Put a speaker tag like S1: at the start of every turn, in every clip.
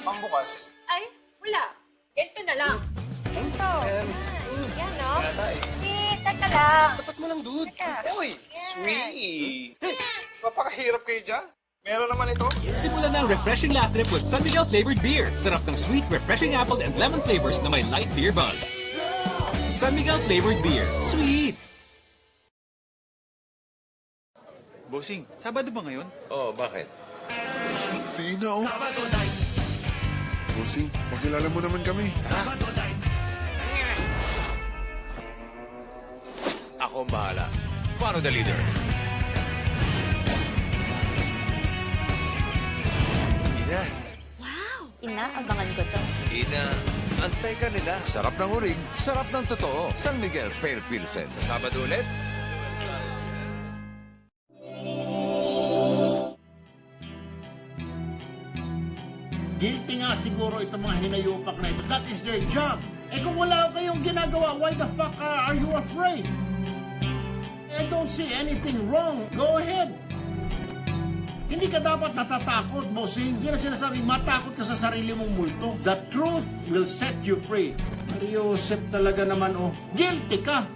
S1: Pambukas.
S2: Ay, wala. Ganito na lang. Ganito. Yan, no? Teka lang.
S1: Tapat mo lang, dude.
S2: Teka.
S1: Uy, sweet. Papakahirap kayo dyan. Meron naman ito.
S3: Simulan na ang refreshing laugh trip with San Miguel flavored beer. Sarap ng sweet, refreshing apple and lemon flavors na may light beer buzz. San Miguel flavored beer. Sweet!
S4: Bossing, Sabado ba ngayon?
S5: Oh, bakit?
S6: Sino? Bossing, pakilala mo naman kami.
S5: Ako ang bahala. Follow the leader. Ina,
S2: Inaabangan ko to.
S5: Ina, antay ka nila. Sarap ng uring, sarap ng totoo. San Miguel Pale Pilsen. Sa Sabado ulit?
S7: Guilty nga siguro itong mga hinayupak na ito. That is their job. Eh kung wala kayong ginagawa, why the fuck are you afraid? I don't see anything wrong. Go ahead. Hindi ka dapat natatakot, bossing. Hindi na sinasabing matakot ka sa sarili mong multo. The truth will set you free. Pero Joseph talaga naman, oh. Guilty ka.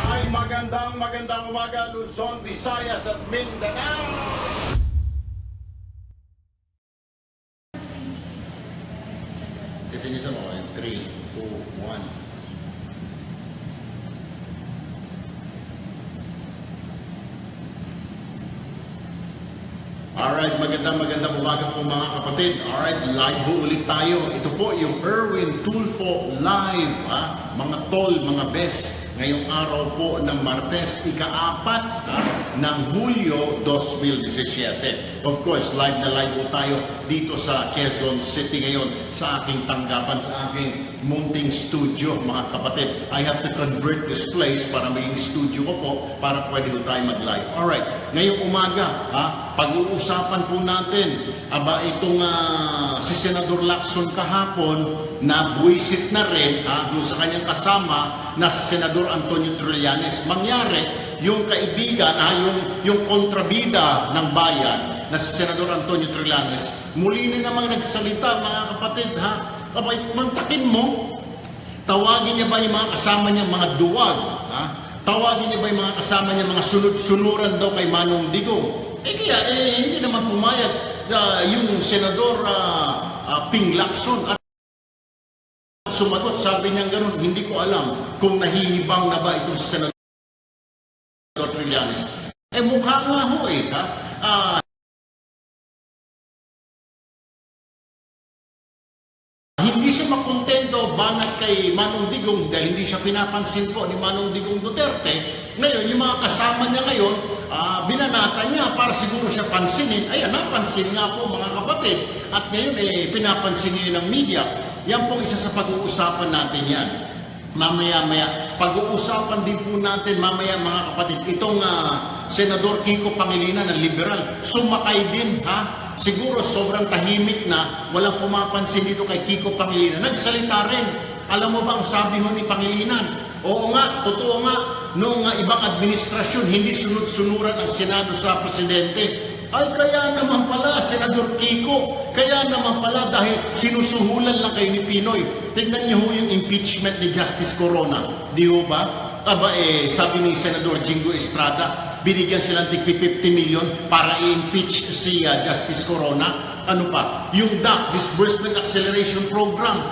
S7: Ay, magandang umaga, Luzon, Visayas at Mindanao. Sisinisan mo, 3, 2, 1. Alright, magandang umaga po mga kapatid. Alright, live po ulit tayo. Ito po yung Erwin Tulfo Live. Mga tol, mga best. Ngayong araw po ng Martes, ika-4 ng Hulyo 2017. Of course, live na live po tayo dito sa Quezon City ngayon sa aking tanggapan, sa aking munting studio, mga kapatid. I have to convert this place para maging studio ko po para pwede po tayo mag-live. Alright, ngayong umaga, pag-uusapan po natin itong si Senador Lacson kahapon na buwisit na rin doon sa kanyang kasama na si Senador Antonio Trillanes. Mangyari, yung kaibigan, yung kontrabida ng bayan na si Senador Antonio Trillanes, muli na namang nagsalita, mga kapatid, Abay, mantakin mo, tawagin niya ba yung mga kasama niya mga duwag? Tawagin niya ba yung mga kasama niya mga sunod-sunuran daw kay Manong Digong? Kaya, hindi naman pumayag yung Senador Ping Lacson at sumagot, sabi niya gano'n, hindi ko alam kung nahihibang na ba itong Senador Trillanes. Mukha nga ho hindi siya makontento banat kay Manong Digong dahil hindi siya pinapansin po ni Manong Digong Duterte. Ngayon, yung mga kasama niya ngayon, binanata niya para siguro siya pansinin. Ayan, napansin nga po mga kapatid. At ngayon, pinapansin niya ng media. Yan po isa sa pag-uusapan natin yan. Mamaya-maya, pag-uusapan din po natin mamaya mga kapatid. Itong Senador Kiko Pangilinan ng Liberal, sumakay din Siguro sobrang tahimik na, walang pumapansin dito kay Kiko Pangilinan. Nagsalita rin. Alam mo ba ang sabi ho ni Pangilinan? Oo nga, totoo nga, noong ibang administrasyon, hindi sunod-sunuran ang Senado sa Presidente. Ay, kaya naman pala, Senador Kiko, kaya naman pala dahil sinusuhulan lang kayo ni Pinoy. Tingnan niyo ho yung impeachment ni Justice Corona. Di ho ba? Sabi ni Senador Jingo Estrada, binigyan silang tig 50 million para i-impeach si Justice Corona. Ano pa? Yung DAC, Disbursement Acceleration Program,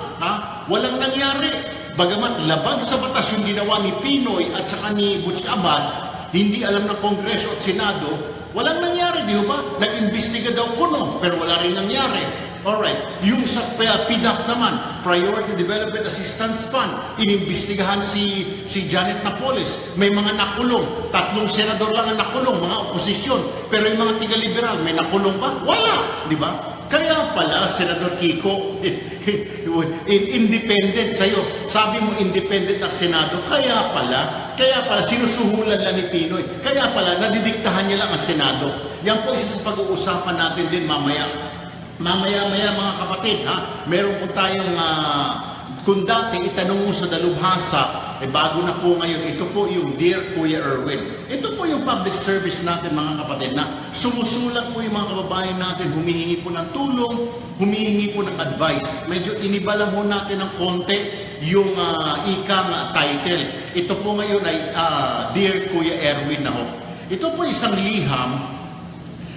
S7: walang nangyari. Bagamat labag sa batas yung ginawa ni Pinoy at saka ni Butch Abad, hindi alam ng Kongreso at Senado, walang nangyari, di ba? Nag-imbestiga daw kuno, pero wala rin nangyari. Alright, yung sa PDAF naman, Priority Development Assistance Fund, inimbestigahan si Janet Napoles. May mga nakulong, 3 senador lang ang nakulong, mga oposisyon. Pero yung mga tiga-liberal, may nakulong ba? Wala, di ba? Kaya pala, Senador Kiko, independent sa'yo. Sabi mo independent ang Senado. Kaya pala, sinusuhulan lang ni Pinoy. Kaya pala, nadidiktahan niya lang ang Senado. Yan po isa sa pag-uusapan natin din mamaya. Mamaya-maya mga kapatid, meron po tayong kung dati itanong mo sa dalubhasa bago na po ngayon, ito po yung Dear Kuya Erwin. Ito po yung public service natin mga kapatid na sumusulat po yung mga kababayan natin, humihingi po ng tulong, humihingi po ng advice. Medyo iniba lang po natin ng konti yung title. Ito po ngayon ay Dear Kuya Erwin na ho. Ito po isang liham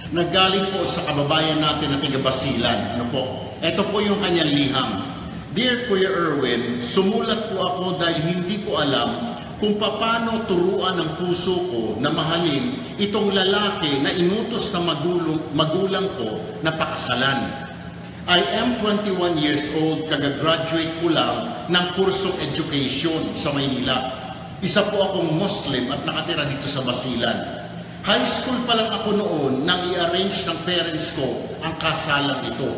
S7: na galing po sa kababayan natin na taga Basilan. Ano po? Ito po yung kanyang liham. Dear Kuya Erwin, sumulat po ako dahil hindi ko alam kung paano turuan ang puso ko na mahalin itong lalaki na inutos na magulang ko na pakasalan. I am 21 years old, kagagraduate ko lang ng kursong education sa Maynila. Isa po akong Muslim at nakatira dito sa Basilan. High school pa lang ako noon nang i-arrange ng parents ko ang kasalang ito.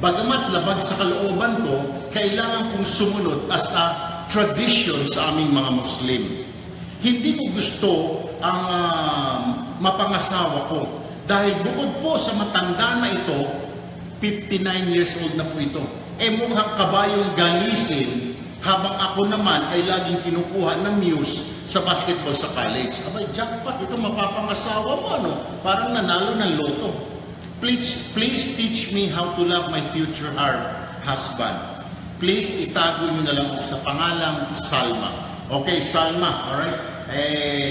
S7: Bagamat labag sa kalooban ko, kailangan kong sumunod as a tradition sa aming mga Muslim. Hindi ko gusto ang mapangasawa ko dahil bukod po sa matanda na ito, 59 years old na po ito, mukhang kabayong ganisin habang ako naman ay laging kinukuha ng muse sa basketball sa college. Abay, jackpot, ito mapapangasawa mo, ano? Parang nanalo ng loto. Please teach me how to love my future husband. Please itago nyo na lang ako sa pangalang Salma. Okay, Salma, alright?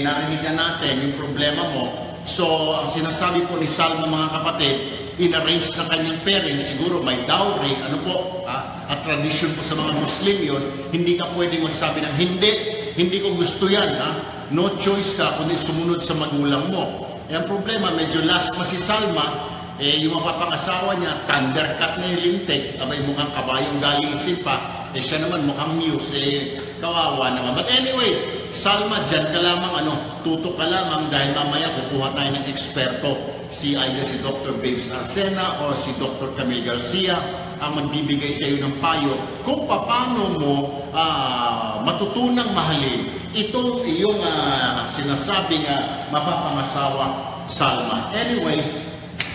S7: Narinig na natin yung problema mo. So, ang sinasabi po ni Salma mga kapatid, in-arrange ng kanyang parents, siguro may dowry, ano po, at tradisyon po sa mga Muslim yun, hindi ka pwedeng magsabi ng hindi ko gusto yan, no choice ka kundi sumunod sa magulang mo. Ang problema, medyo last pa si Salma, yung mapapangasawa niya, thundercat na yung lintik, abay mukhang kabayong galisin pa, siya naman mukhang muse, kawawa naman. But anyway, Salma, dyan ka lamang, tutok ka lamang dahil mamaya kukuha tayo ng eksperto. Either si Dr. Babes Arsena o si Dr. Camille Garcia ang magbibigay sa iyo ng payo kung paano mo matutunang mahalin itong iyong sinasabing mapapangasawa, Salma. Anyway,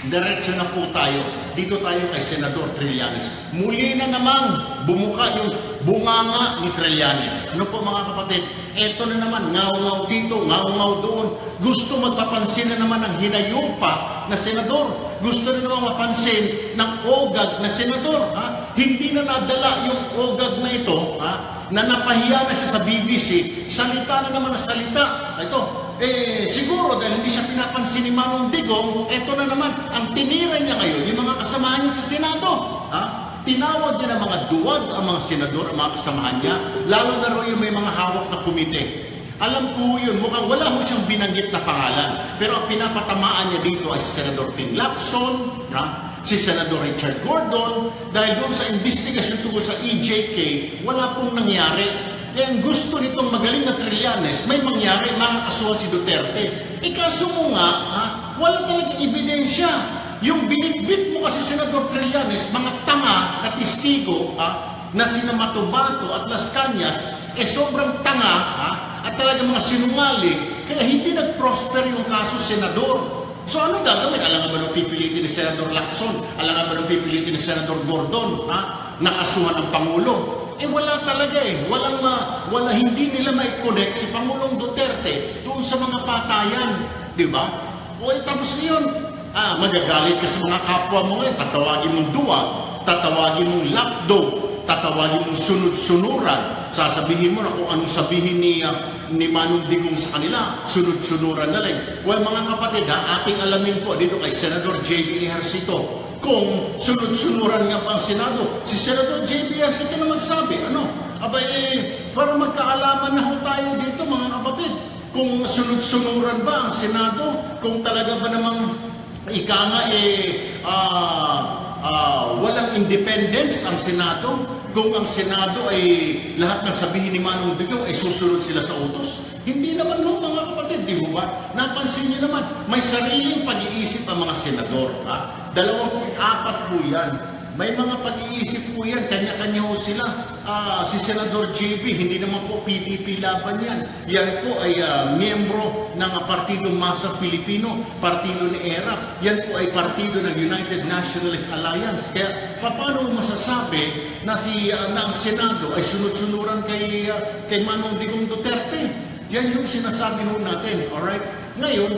S7: diretso na po tayo. Dito tayo kay Senador Trillanes. Muli na namang bumuka yung bunganga ni Trillanes. Ano po mga kapatid? Eto na naman, ngaw-ngaw dito, ngaw-ngaw doon. Gusto magpapansin na naman ng hinayupa na senador. Gusto na naman mapansin ng ogag na senador. Hindi na nadala yung ogag na ito, na napahiya na siya sa BBC. Salita na naman na salita. Ito, siguro dahil hindi siya pinapansin ni Manong Digong, eto na naman, ang tinira niya ngayon, yung mga kasamahan niya sa Senado. Tinawag niya ng mga duwag ang mga senador, ang mga kasamahan niya, lalo na rin yung may mga hawak na komite. Alam ko yun, mukhang wala ho siyang binanggit na pangalan, pero ang pinapatamaan niya dito ay si Senador Ping Lacson, si Senador Richard Gordon, dahil doon sa investigasyon tungkol sa EJK, wala pong nangyari. Kaya gusto nitong magaling na Trillanes, may mangyari, makakasuhan si Duterte. Kaso mo nga, wala talagang ebidensya. Yung binitbit mo kasi Senador Trillanes, mga tanga na testigo na sina Matubato at Las Cañas, sobrang tanga at talagang mga sinungaling, kaya hindi nag-prosper yung kaso Senador. So ano gagawin? Alam nga ba nung pipilitin ni Senador Lacson? Alam nga ba nung pipilitin ni Senador Gordon? Nakasuhan ng Pangulo? Wala talaga wala, hindi nila mai-connect si Pangulong Duterte doon sa mga patayan. Di ba? Tapos ngayon, magagalit ka sa mga kapwa mo ngayon, tatawagin mong duwag, tatawagin mong lapdog, tatawagin mong sunod-sunuran, sasabihin mo na kung anong sabihin ni Manong Digong sa kanila, sunod-sunuran na lang. Well, mga kapatid, ating alamin po dito kay Senador J.B. Ejercito, kung sunod-sunuran nga pa ang Senado. Si Senador J.B. Ejercito naman sabi, para magkaalaman na ho tayo dito, mga kapatid, kung sunod-sunuran ba ang Senado, kung talaga ba namang walang independence ang Senado, kung ang Senado ay lahat ng sabihin ni Manong Digong ay susunod sila sa utos. Hindi naman ho mga kapatid, di ho ba? Napansin niyo naman, may sariling pag-iisip ang mga senador. 24 po yan. May mga pag-iisip po yan, kanya-kanya ho sila. Si Senador JB, hindi naman po PDP laban yan. Yan po ay miyembro ng Partido Masa Pilipino, partido ni ERAP. Yan po ay partido ng United Nationalist Alliance. Kaya paano mo masasabi na ang Senado ay sunod-sunuran kay Manong Digong Duterte? Yan yung sinasabi ho natin, alright? Ngayon,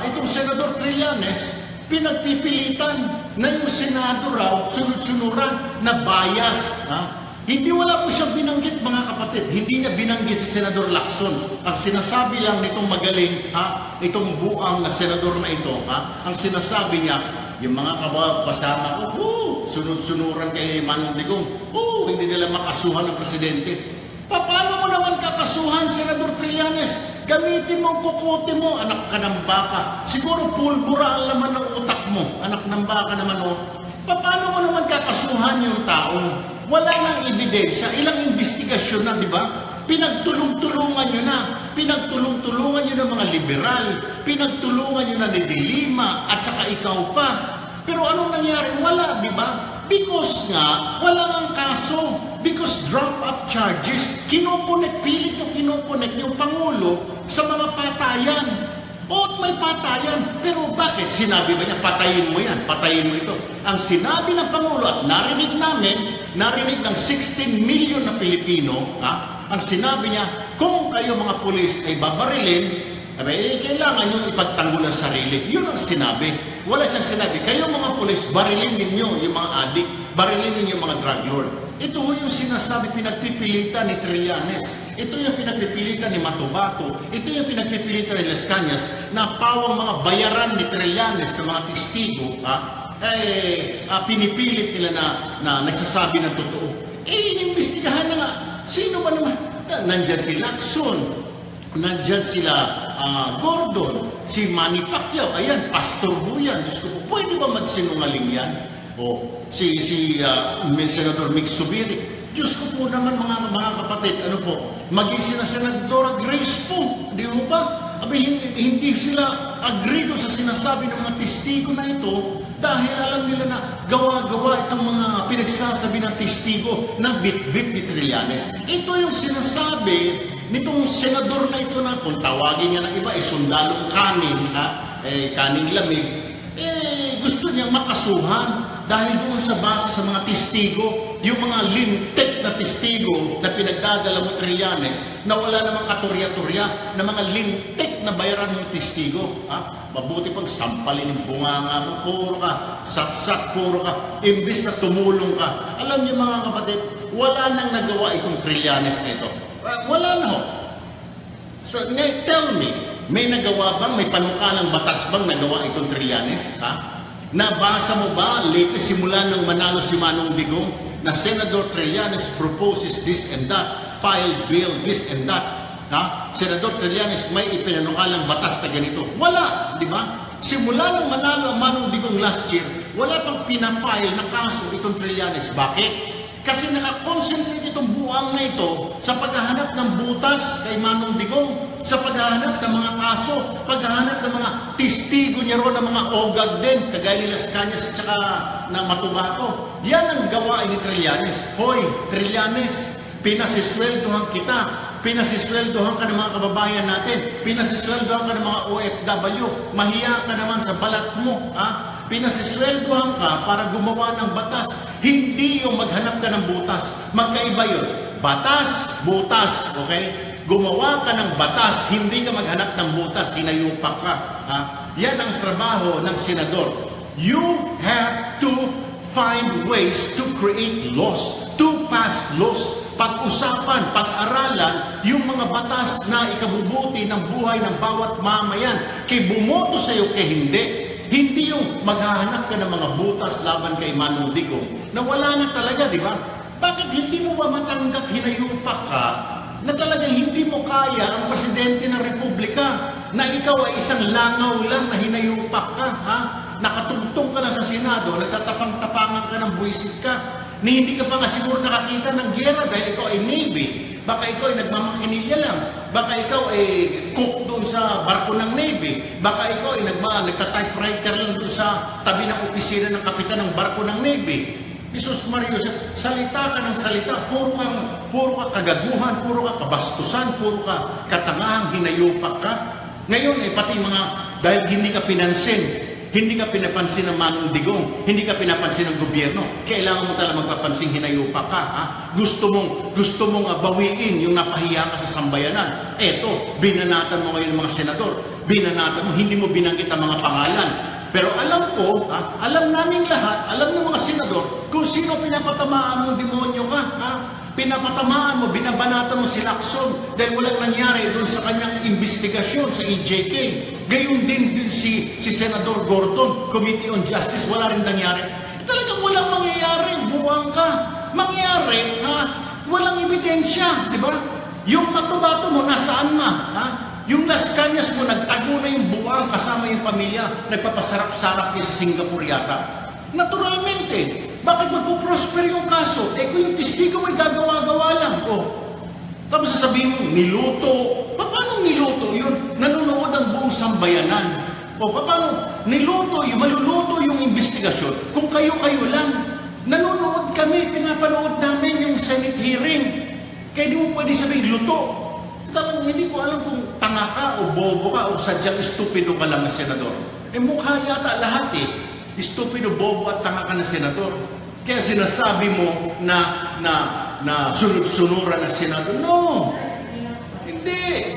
S7: itong Senador Trillanes, pinagpipilitan na yung Senado raw, sunod-sunuran na bias. Hindi wala po siyang binanggit, mga kapatid. Hindi niya binanggit si Senador Lacson. Ang sinasabi lang nitong magaling, itong buang na senador na ito, ang sinasabi niya, yung mga kasama ko, sunod-sunuran kay Manong Digong, hindi nila makasuhan ng presidente. Paano mo naman kakasuhan, Senador Trillanes? Gamitin mo ang kukote mo, anak ka ng baka. Siguro pulbura ang laman ng utak mo, anak ng baka naman o. Paano mo naman kakasuhan yung tao? Wala nang ebidensya, ilang investigasyon na, di ba? Pinagtulong-tulungan nyo na. Pinagtulong-tulungan nyo ng mga liberal. Pinagtulungan nyo na ni Dilima at saka ikaw pa. Pero anong nangyari? Wala, di ba? Because nga, wala nang kaso. Because drop-up charges, pilit yung kinokonek yung Pangulo sa mga patayan. O may patayan, pero bakit? Sinabi ba niya, patayin mo yan, patayin mo ito. Ang sinabi ng Pangulo, at narinig ng 16 million na Pilipino, ang sinabi niya, kung kayo mga pulis ay babarilin, kailangan nyo ipagtanggol ang sarili. Yun ang sinabi. Wala siyang sinabi, kayo mga pulis, barilin ninyo yung mga adik, barilin ninyo yung mga drug lord. Ito yung sinasabi, pinagpipilitan ni Trillanes. Ito yung pinagpipilitan ni Matubato. Ito yung pinagpipilitan ni Las Cañas na pawang mga bayaran ni Trillanes ng mga testigo, pinipilit nila na nagsasabi ng totoo. Inimbestigahan na nga. Sino ba naman? Nandyan si Lacson. Nandyan sila Gordon, si Manny Pacquiao, ayan, pastor ho yan. Diyos ko po, pwede ba magsinungaling yan? O si Senador Mick Zubiri. Diyos ko po naman mga kapatid, ano po, maging sina Senadora Grace po, di mo ba? Hindi sila agree doon sa sinasabi ng mga testigo na ito dahil alam nila na gawa-gawa itong mga pinagsasabi ng testigo na bit-bit ni Trillanes. Ito yung sinasabi nitong senador na ito na kung tawagin niya ng iba, sundalong kanin, kaning lamig, gusto niyang makasuhan dahil doon sa base sa mga testigo, yung mga lintik na testigo na pinagdadala mo Trillanes, na wala namang katurya-turya, na mga lintik na bayaran ng testigo. Mabuti pang sampalin yung bunganga mo, puro ka, sat-sat, puro ka, imbis na tumulong ka. Alam niyo mga kapatid, wala nang nagawa itong Trillanes nito. Wala na ho. So, tell me, may nagawa bang, may panukalang batas bang nagawa itong Trillanes? Nabasa mo ba, latest simula nung manalo si Manong Digong, na Senator Trillanes proposes this and that, file bill this and that. Senator Trillanes may ipinanukalang batas na ganito. Wala, di ba? Simula nung manalo ang Manong Digong last year, wala pang pinafile na kaso itong Trillanes. Bakit? Kasi nakakonsentrate itong buwang na ito sa paghahanap ng butas kay Manong Digong, sa paghahanap ng mga kaso, paghahanap ng mga testigo niya ron, ng mga ogag din, kagaya ni Las Cañas at saka ng Matubato. Yan ang gawain ni Trillanes. Hoy, Trillanes, pinasisweldohan kita. Pinasisweldohan ka ng mga kababayan natin. Pinasisweldohan ka ng mga OFW. Mahiya ka naman sa balat mo. Pinasisweldohan ka para gumawa ng batas. Hindi yung maghanap ka ng butas. Magkaiba yun. Batas, butas. Okay? Gumawa ka ng batas, hindi ka maghanap ng butas, sinayupak ka. Yan ang trabaho ng senador. You have to find ways to create laws, to pass laws. Pag-usapan, pag-aralan, yung mga batas na ikabubuti ng buhay ng bawat mamayan. Kay bumoto sa'yo, kay hindi. Hindi yung maghahanap ka ng mga butas laban kay Manong Digong na wala na talaga, di ba? Bakit hindi mo ba matanggap, hinayupak ka, na talagang hindi mo kaya ang presidente ng Republika, na ikaw ay isang langaw lang na hinayupak ka, nakatugtong ka lang sa Senado, nagtatapang-tapangan ka ng buwisit ka, ni hindi ka pa nga siguro nakakita ng gera dahil ikaw ay Navy. Baka ikaw ay nagmamakinilya lang. Baka ikaw ay cook doon sa barko ng Navy. Baka ikaw ay nagta-typewriter lang doon sa tabi ng opisina ng kapitan ng barko ng Navy. Jesus Mario, salita ka ng salita, puro ka kagaguhan, puro ka kabastusan, puro ka katangahang hinayupak ka. Ngayon pati dahil hindi ka pinansin, hindi ka pinapansin ng Manong Digong, hindi ka pinapansin ng gobyerno, kailangan mo talaga magpapansin hinayupak ka. Ha? Gusto mong bawiin yung napahiya ka sa sambayanan. Eto, binanatan mo ngayon ng mga senador, binanatan mo, hindi mo binanggit ang mga pangalan. Pero alam ko, alam naming lahat, alam ng mga senador, kung sino pinapatamaan mo, demonyo ka. Pinapatamaan mo, binabanatan mo si Lacson dahil walang nangyari doon sa kanyang investigasyon sa EJK. Gayon din si Senador Gordon, Committee on Justice, wala rin nangyari. Talagang walang mangyayari, buwang ka. Mangyari, walang ebidensya, di ba? Yung patubato mo, nasaan ma? Yung Las Cañas mo, nagtago na yung buwang kasama yung pamilya, nagpapasarap-sarap niya sa Singapore yata. Naturalmente, bakit magpo-prosper yung kaso? Kung yung testigo mo ay gagawa-gawa lang. Tapos sasabihin mo, niluto. Paano niluto yun? Nanonood ang buong sambayanan. Paano niluto yun? Maluluto yung investigasyon. Kung kayo-kayo lang, nanonood kami, pinapanood namin yung Senate hearing. Kaya di mo pwede sabihin, luto. Talagang hindi ko alam kung tanga ka o bobo ka o sadyang estupido ka lang na senador. Mukha yata lahat Estupido, bobo at tanga ka na senador. Kaya sinasabi mo na sunod-sunuran ang senado. No! Hindi!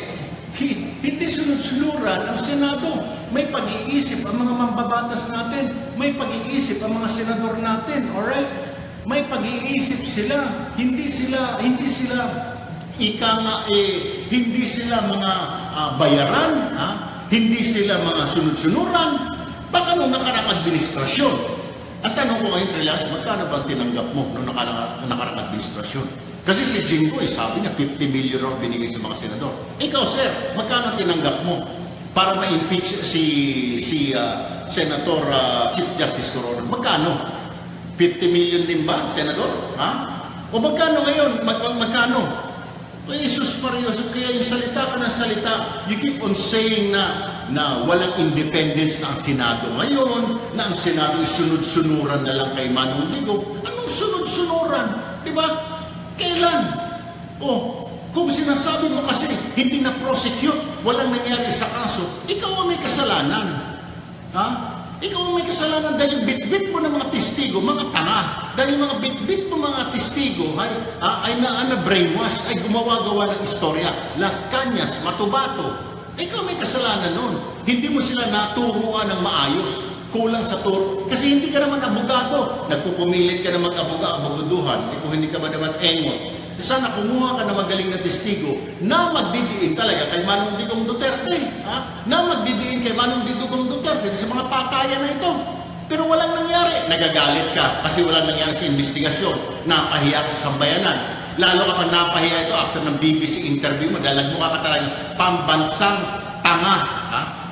S7: Hindi sunod-sunuran ang senado. May pag-iisip ang mga mambabatas natin. May pag-iisip ang mga senador natin. Alright? May pag-iisip sila. Hindi sila hindi sila mga bayaran, hindi sila mga sunod-sunuran. Baka nung nakarang administrasyon. Ang tanong ko ngayon, Trilas, magkano ba tinanggap mo nung nakarang administrasyon? Kasi si Jinggoy, sabi niya, 50 million raw binigay sa mga senador. Ikaw, sir, magkano tinanggap mo para ma-impeach si Senator Chief Justice Coronel? Magkano? 50 million din ba, senador? O magkano ngayon? Magkano? Jesus Mario, kaya yung salita ka ng salita, you keep on saying na walang independence na ang Senado ngayon, na ang Senado ay sunod-sunuran na lang kay Manong Digong. Anong sunod-sunuran? Di ba? Kailan? Kung sinasabi mo kasi hindi na-prosecute, walang nangyari sa kaso, ikaw ang may kasalanan. Ikaw ang may kasalanan dahil yung bit-bit mo ng mga testigo, mga tanga. Dahil yung mga bit-bit mo mga testigo ay na-brainwash, ay gumawa-gawa ng istorya. Las Cañas, Matubato. Ikaw may kasalanan nun. Hindi mo sila naturuan ng maayos. Kulang sa turo. Kasi hindi ka naman abogado. Nagpupumilit ka na mag-abogaduhan. Kung hindi ka ba naman engot. Sana kumuha ka na magaling na testigo na magdidiin talaga kay Manong Digong Duterte. Na magdidiin kay Manong Digong Duterte sa mga patayan na ito. Pero walang nangyari. Nagagalit ka kasi walang nangyari sa investigasyon. Napahiya ka sa sambayanan. Lalo ka pa napahiya ito after ng BBC interview mo. Dahil nagmukha ka talaga pambansang tanga.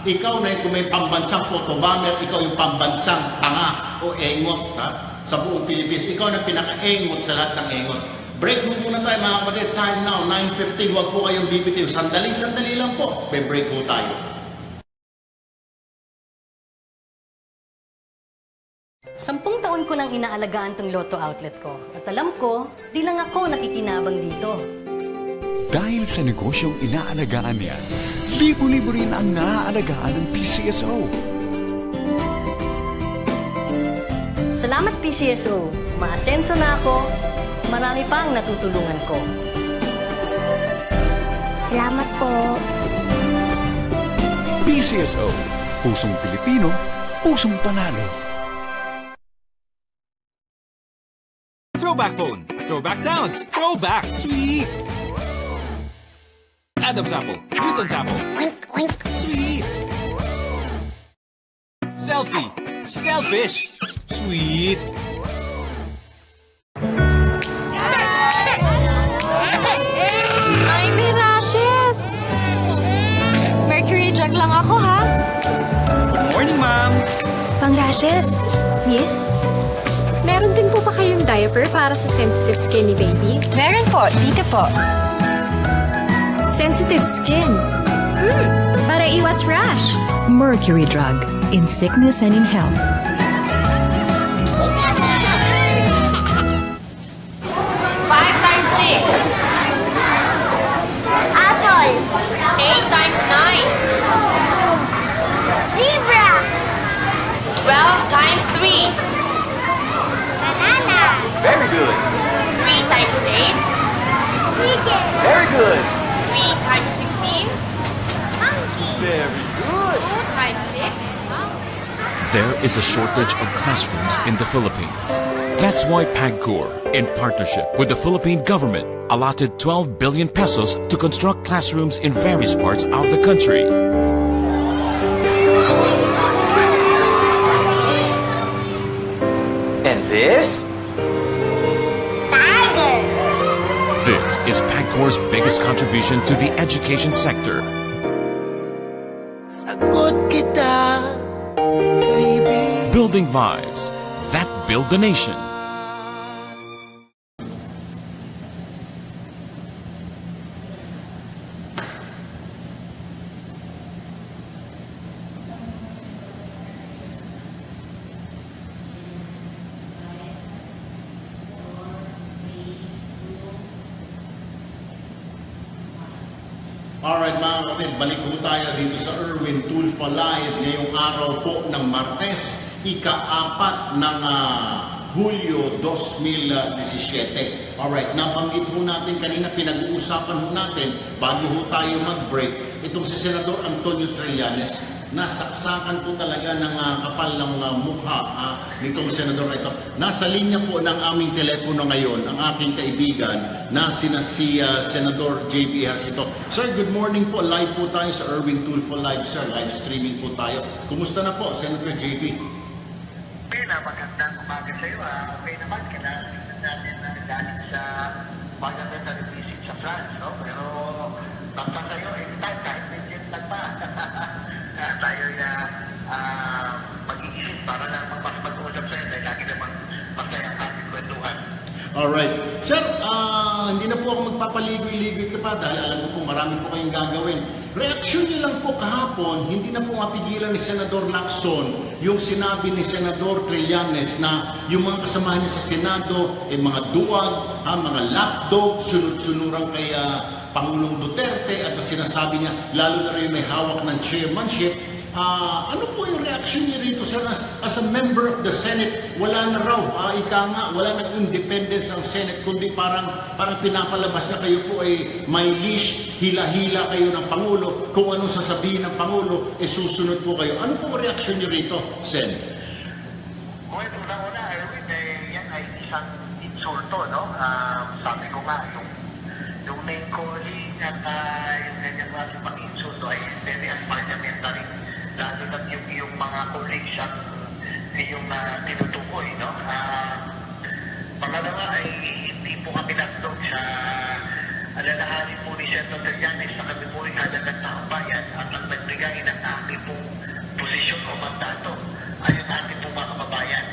S7: Ikaw na kung may pambansang photobomber, ikaw yung pambansang tanga o engot sa buong Pilipinas. Ikaw na pinaka-engot sa lahat ng engot. Break ho muna tayo mga kapatid. Time now, 9:15. Huwag po kayong bibitiw. Sandali lang po. May break ho tayo.
S8: 10 taon ko nang inaalagaan tong Lotto outlet ko. At alam ko, di lang ako nakikinabang dito.
S9: Dahil sa negosyong inaalagaan niya, libo-libo rin ang naaalagaan ng PCSO.
S8: Salamat PCSO. Maasenso na ako. Marami pa ang natutulungan ko.
S2: Salamat po.
S9: PCSO. Pusong Pilipino, pusong panalo.
S3: Throwback phone. Throwback sounds. Throwback. Sweet. Adam's apple. Newton's apple.
S2: Oink, oink.
S3: Sweet. Selfie. Selfish. Sweet.
S2: Ay, may rashes. Mercury drug lang ako, ha?
S4: Good morning, ma'am.
S2: Pang rashes? Yes? Meron din po ba kayong diaper para sa sensitive skin ni baby?
S10: Meron po, dito po.
S2: sensitive skin. Para iwas rash.
S10: Mercury Drug, in sickness and in health.
S2: 5 times 6. Apple. 8 times 9. Zebra. 12 times 3. Banana.
S1: Very good.
S2: 3 times 8. Chicken.
S1: Very good.
S2: 3 times 15. Monkey.
S1: Very good.
S2: 2 times 6.
S3: There is a shortage of classrooms in the Philippines. That's why PAGCOR, in partnership with the Philippine government, allotted 12 billion pesos to construct classrooms in various parts of the country.
S1: And this?
S3: This is PAGCOR's biggest contribution to the education sector. Building lives that build the nation.
S7: Alright mga kapatid, balik po tayo dito sa Erwin Tulfo Live ngayong araw po ng Martes, ika-4 ng Hulyo 2017. Alright, nabanggit ho natin kanina, pinag-uusapan ho natin bago ho tayo mag-break, itong si Senador Antonio Trillanes. Nasaksakan po talaga ng kapal ng mukha nitong senador na ito. Nasa linya po ng aming telepono ngayon ang aking kaibigan na si Senador JB Ejercito. Sir, good morning po. Live po tayo sa Erwin Tulfo Live, sir. Live streaming po tayo. Kumusta na po, Senator JB?
S11: Magandang umaga sa iyo. Okay naman, kailangan natin galing sa magandang visit sa France, no? Pero basta sa iyo, kahit visit lang pa. Tayo na mag-iisip para lang mas mag-uusap sa iyo dahil lagi naman masaya ang ating kwentuhan.
S7: Alright. Sir, hindi na po ako magpapaligoy-ligoy ka pa dahil alam ko po marami po kayong gagawin. Reaksyon niyo lang po kahapon, hindi na po mapigilan ni Senador Lacson yung sinabi ni Senador Trillanes na yung mga kasama niya sa Senado ay mga duwag, mga lapdog, sunod-sunurang kay Pangulong Duterte at sinasabi niya, lalo na rin may hawak ng chairmanship. Ano po yung reaksyon niya rito, sir? As a member of the Senate, wala na raw, wala nang independence ang Senate, kundi parang pinapalabas na kayo po ay may leash, hila-hila kayo ng Pangulo, kung anong sasabihin ng Pangulo, susunod po kayo. Ano po ang reaksyon niyo rito, Sen?
S11: Well, una-una, Erwin, yan ay isang insulto, no? Sabi ko nga, yung name calling at yung ganyan mga pag-insulto ay very unparliamentary. Lalo na yung mga colleagues at yung tinutukoy, no? Pangalawa ay hindi po kami nagtog sa alalahanin po ni Senator Trillanes na kami po ay halagang taong bayan at ang nagbigay ng ating pong posisyon o mandato ay yung ating pong mga kababayan.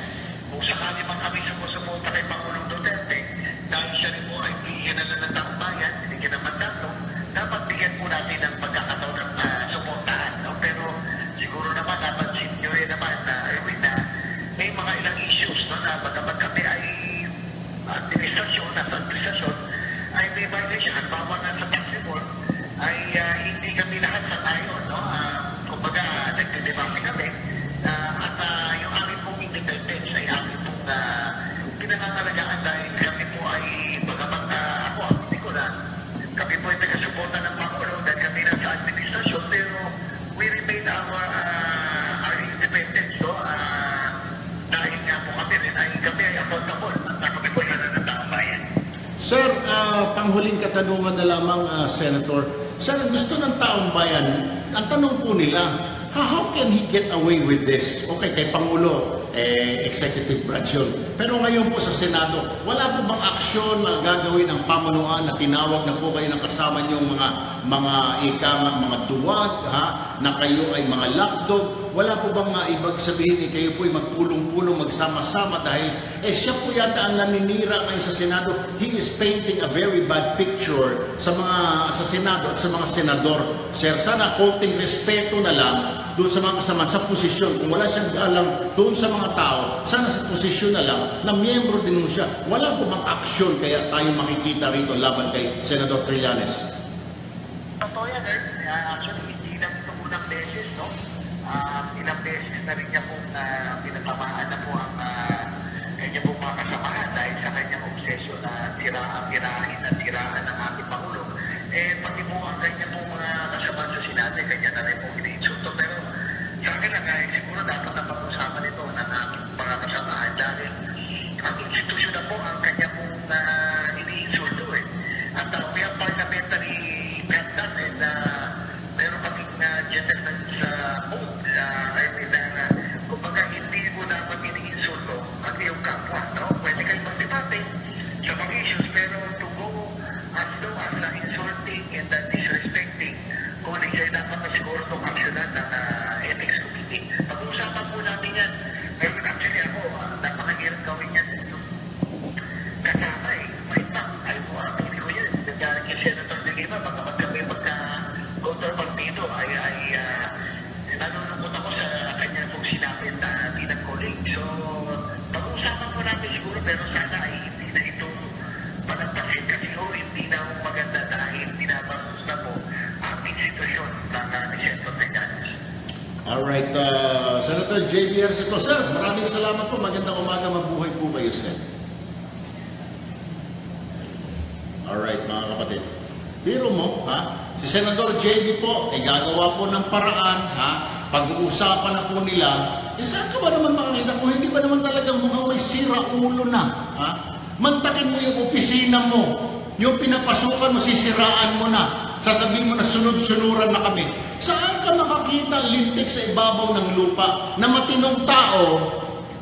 S11: Kung sakali man kami sumusuporta kay Pangulong Duterte, dahil siya rin po ay bigyan na ng taong bayan, binigyan ng mandato, dapat bigyan po natin ng pagkakataon ng suportahan. No? Pero siguro naman, napansin nyo rin naman na, Erwin, na may mga ilang issues no, na bagamat kami ay administrasyon, ay may violation. Halimbawa na sa tax reform, ay hindi kami lahat sa tayo. No? Kumbaga, nagdidebate kami. At yung aming pong independence ay aming pong pinangangalagaan dahil kami po ay bagamat ako ang hindi ko na kami po ay taga-suporta ng Pangulo dahil kami na sa administrasyon pero we remain our independence. No? Dahil nga po kami rin ay kami ay accountable at kami po ay nananatang bayan.
S7: Sir, panghuling katanungan na lamang, Senator. Sir, gusto ng taong bayan, ang tanong po nila, how can he get away with this? Okay, kay Pangulo, executive branch yun. Pero ngayon po sa Senado, wala po bang aksyon na gagawin ang pamunuan na tinawag na po kayo ng kasama niyong mga duwag, na kayo ay mga lapdog? wala po bang ibig sabihin kayo po'y magpulong-pulong, magsama-sama dahil siya po yata ang naninira ngayon sa Senado. He is painting a very bad picture sa Senado at sa mga senador. Sir, sana konting respeto na lang doon sa mga kasama sa posisyon. Kung wala siyang galang doon sa mga tao, sana sa posisyon na lang na miyembro din mo siya. Wala po bang aksyon kaya tayo makikita rito laban kay Senador Trillanes?
S11: Totoo yan, actually, hindi lang ito unang beses, no? Ilang beses na rin niya pong pinatamaan na po ang kanya pong mga kasamahan dahil sa kanyang obsesyon na tirahin at siraan ng ating Pangulo. Pati po ang kanya pong mga kasamahan sa Senado, kanya na rin po iniinsulto. Pero sa akin lang, siguro dapat na pag-usapan ito ng aking mga kasamahan dahil ang institusyon na po ang kanya pong iniinsulto At we have parliamentary conduct and meron kaming gentleman's oath. Kumbaga, hindi mo dapat iniinsulto ang iyong kapwa. No? Pwede kayo mag-debate sa mga issues, pero to go as low as insulting and disrespecting, kung ano siya dapat na siguro itong aksyonan ng ethics committee. Pag-uusapan po natin yan. Pero actually ako, napakahirap gawin yan. Kasama may back. Ay mo, hindi ko yan. Nangyari kay Senator De Lima, baka magkabay magka-counter partido ay nalulungkot ako sa kanya pong sinabi na bilang colleague. So, pag-uusapan po natin siguro, pero sana ay hindi na ito malagpasin kasi hindi na maganda dahil binabasos na po ang sitwasyon ng Senator Trillanes.
S7: Alright, Senator J.B. Ercito, sir, maraming salamat po. Magandang umaga, mabuhay po kayo, sir. Alright, mga kapatid. Biro mo, si Senador JB po, gagawa po ng paraan, pag-uusapan na po nila, saan ka ba naman makakita ko? Hindi ba naman talagang mukhang may sira ulo na? Mantakin mo yung opisina mo, yung pinapasukan mo, sisiraan mo na, sasabihin mo na sunod-sunuran na kami. Saan ka makakita lintik sa ibabaw ng lupa na matinong tao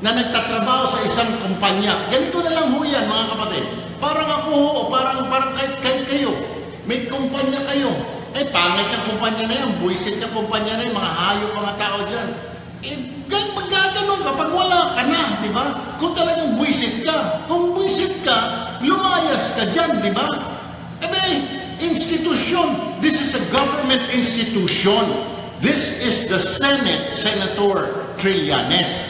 S7: na nagtatrabaho sa isang kumpanya? Ganito na lang ho yan, mga kapatid. Parang ako ho, parang kahit kayo. May kumpanya kayo. Pangit ang kumpanya na yan. Buisit ang kumpanya na yan. Mga hayop, mga tao dyan. Magkaganon kapag wala ka na, di ba? Kung talagang buisit ka. Kung buisit ka, lumayas ka dyan, di ba? Institusyon. This is a government institution. This is the Senate, Senator Trillanes.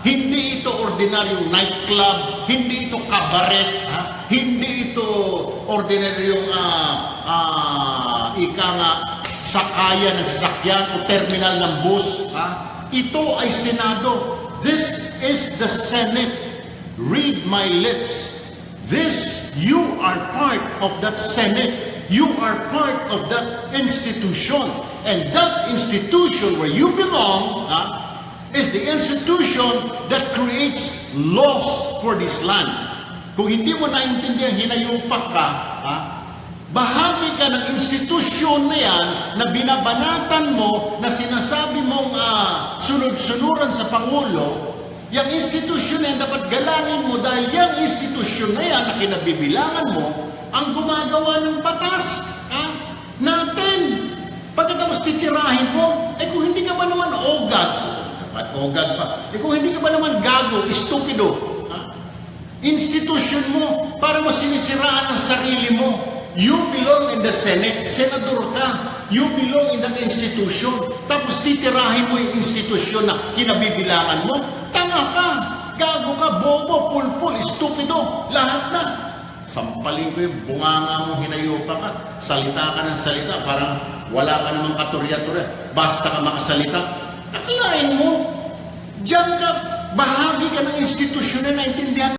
S7: Hindi ito ordinaryong nightclub, hindi ito kabaret, hindi ito ordinaryong sakayan ng sasakyan o terminal ng bus. Ito ay Senado. This is the Senate. Read my lips. You are part of that Senate. You are part of that institution. And that institution where you belong, is the institution that creates laws for this land. Kung hindi mo naintindihan, hinayupak ka, bahagi ka ng institusyon na yan na binabanatan mo, na sinasabi mong sunod-sunuran sa Pangulo, yung institusyon na yan dapat galangin mo dahil yung institusyon na yan na kinabibilangan mo ang gumagawa ng batas natin. Pagkatapos titirahin mo, kung hindi ka ba naman ogad pa. Kung hindi ka ba naman gago, estupido, institusyon mo, para mo sinisiraan ang sarili mo. You belong in the Senate, senador ka. You belong in that institution. Tapos titirahin mo yung institusyon na kinabibilangan mo. Tanga ka, gago ka, bobo, pulpul, estupido, lahat na. Sampalin ko yung bunganga mo, hinayupa ka, salita ka ng salita, parang wala ka namang katurya-turya, basta ka makasalita. Akalain mo, diyan ka, bahagi ka ng institusyon na naintindihan.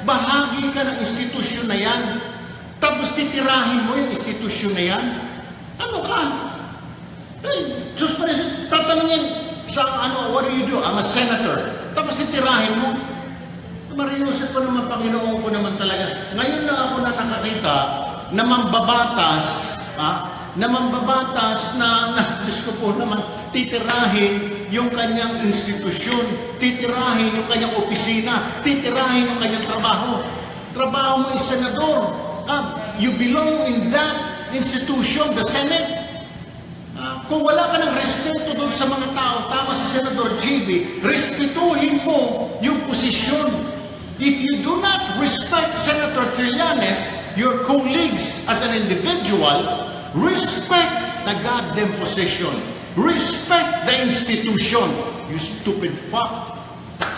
S7: Bahagi ka ng institusyon na yan. Tapos titirahin mo yung institusyon na yan. Ano ka? Diyos pa rin, tatanungin sa what do you do? I'm a senator. Tapos titirahin mo. Mariusip ko naman, Panginoon ko naman talaga. Ngayon lang ako nakakakita na mambabatas na Diyos ko po naman, titirahin yung kanyang institusyon, titirahin yung kanyang opisina, titirahin yung kanyang trabaho. Trabaho mo ay senador. You belong in that institution, the Senate. Kung wala ka ng respeto doon sa mga tao, tama si Senator JB, respetuhin mo yung posisyon. If you do not respect Senator Trillanes, your colleagues as an individual, respect the goddamn position. Respect the institution. You stupid fuck.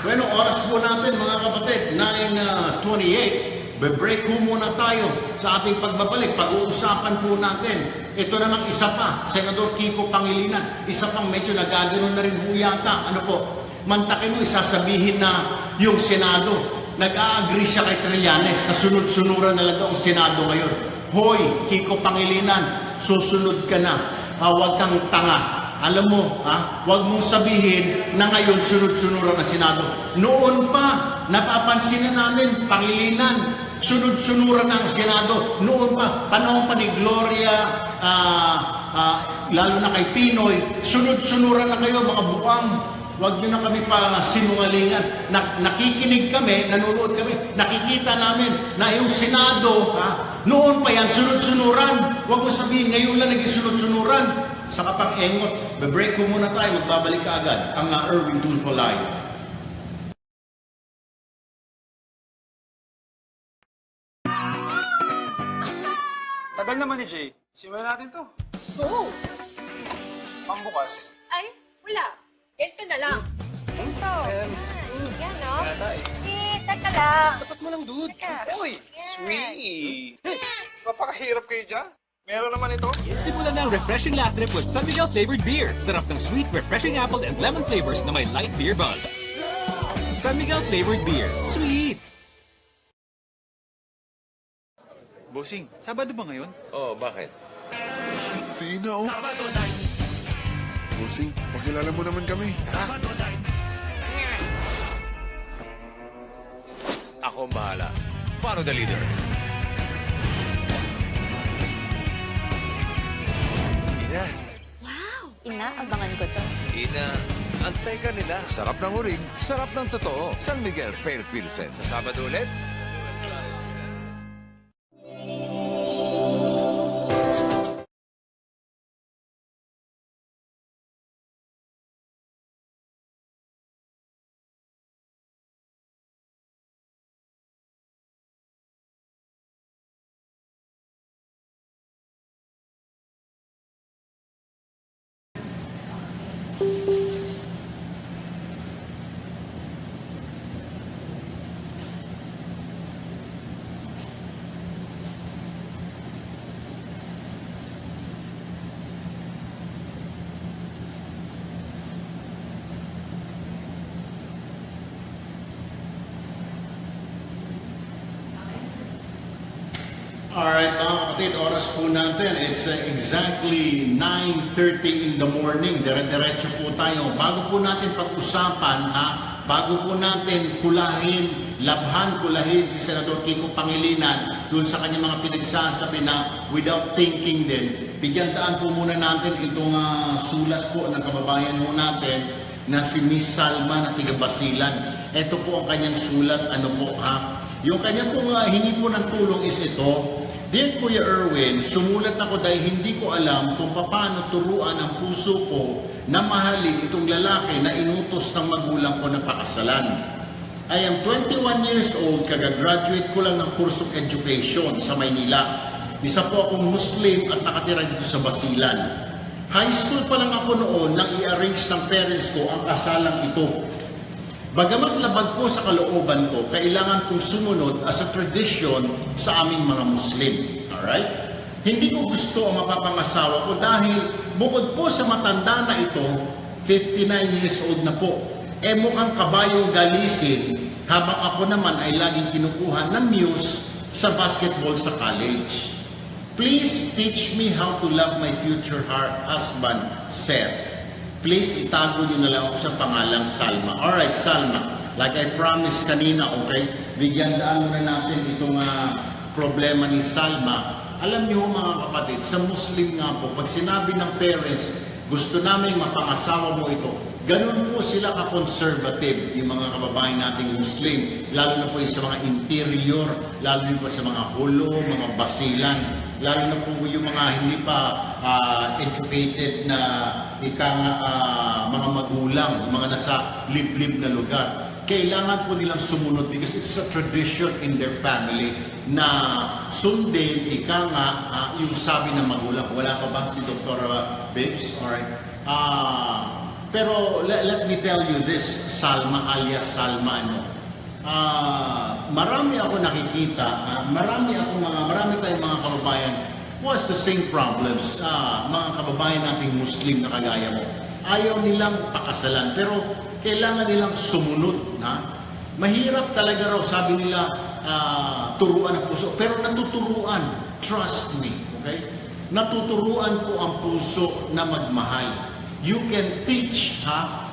S7: Bueno, oras po natin mga kapatid, 9:28. Be-break po muna tayo sa ating pagbabalik. Pag-uusapan po natin. Ito namang isa pa, Senador Kiko Pangilinan. Isa pang medyo nagaganoon na rin po yata. Ano po, mantakin mo, isasabihin na yung Senado, nag-a-agree siya kay Trillanes na sunod-sunuran na lang ang Senado ngayon. Hoy, Kiko Pangilinan, susunod ka na. Huwag kang tanga. Alam mo, huwag mong sabihin na ngayon sunod-sunuran na Senado. Noon pa, napapansin na namin, Pangilinan, sunod-sunuran na ang Senado. Noon pa, panahon pa ni Gloria, lalo na kay Pinoy, sunod-sunuran na kayo, mga buwang. Huwag nyo na kami pa sinungalingan. Nakikinig kami, nanonood kami, nakikita namin na yung Senado, noon pa yan, sunod-sunuran. Huwag mo sabihin, ngayon lang naging sunod-sunuran. Sa kapang-engot, be-break ko muna tayo, magbabalik ka agad ang Erwin Tulfo Live.
S1: Tagal naman ni Jay. Simulan natin to.
S2: Go!
S1: Pangbukas.
S2: Ay, wala. Ito na lang. Ito. Yan, no? Teka lang.
S1: Tapat mo lang, dude.
S2: Teka.
S1: Uy, sweet. Papakahirap kayo dyan. Meron naman ito.
S4: Simulan na ang refreshing laugh trip with San Miguel flavored beer. Sarap ng sweet, refreshing apple and lemon flavors na may light beer buzz. San Miguel flavored beer. Sweet!
S12: Bossing, Sabado ba ngayon?
S5: Oh, bakit?
S6: Sino? Bossing, pakilala mo naman kami.
S5: Ako ang bahala. Follow the leader. Ina.
S2: Wow! Inaabangan ko to.
S5: Ina, antay ka nila. Sarap ng uring, sarap ng totoo. San Miguel Pale Pilsen. Sa Sabado ulit.
S7: Alright, mga kapatid, oras po natin. It's exactly 9:30 in the morning. Dire-diretso po tayo. Bago po natin pag-usapan, bago po natin kulahin si Senador Kiko Pangilinan doon sa kanyang mga pinagsasabi na without thinking din, bigyan daan po muna natin itong sulat po ng kababayan mo natin na si Miss Salma na tiga Basilan. Ito po ang kanyang sulat, yung kanyang pong hingi po ng tulong is ito. Dear Kuya Erwin, sumulat ako dahil hindi ko alam kung paano turuan ang puso ko na mahalin itong lalaki na inutos ng magulang ko na pakasalan. I am 21 years old, kagagraduate ko lang ng kursong education sa Maynila. Isa po akong Muslim at nakatira dito sa Basilan. High school pa lang ako noon nang i-arrange ng parents ko ang kasalang ito. Bagamat labag po sa kalooban ko, kailangan kong sumunod as a tradition sa aming mga Muslim. Alright? Hindi ko gusto ang mapapangasawa ko dahil bukod po sa matanda na ito, 59 years old na po, mukhang kabayong galisin habang ako naman ay laging kinukuha ng muse sa basketball sa college. Please teach me how to love my future husband, Seth. Please, itago nyo na lang ako sa pangalang Salma. Alright, Salma. Like I promised kanina, okay? Bigyan daan muna natin itong problema ni Salma. Alam niyo mga kapatid, sa Muslim nga po, pag sinabi ng parents, gusto namin mapangasawa mo ito, ganun po sila ka-conservative, yung mga kababayan nating Muslim. Lalo na po yung sa mga interior, lalo na po sa mga hulo, mga basilan. lalo na po yung mga hindi pa educated na mga magulang, mga nasa liblib na lugar. Kailangan po nilang sumunod because it's a tradition in their family na sundin, yung sabi ng magulang. Wala pa ba si Dr. Babes? Alright. Pero let me tell you this, Salma alias Salma, marami ako nakikita, marami tayong mga kababayan who has the same problems, mga kababayan nating Muslim na kagaya mo. Ayaw nilang pakasalan, pero kailangan nilang sumunod. Mahirap talaga raw, sabi nila, turuan ang puso. Pero natuturuan, trust me, okay? Natuturuan po ang puso na magmahal. You can teach,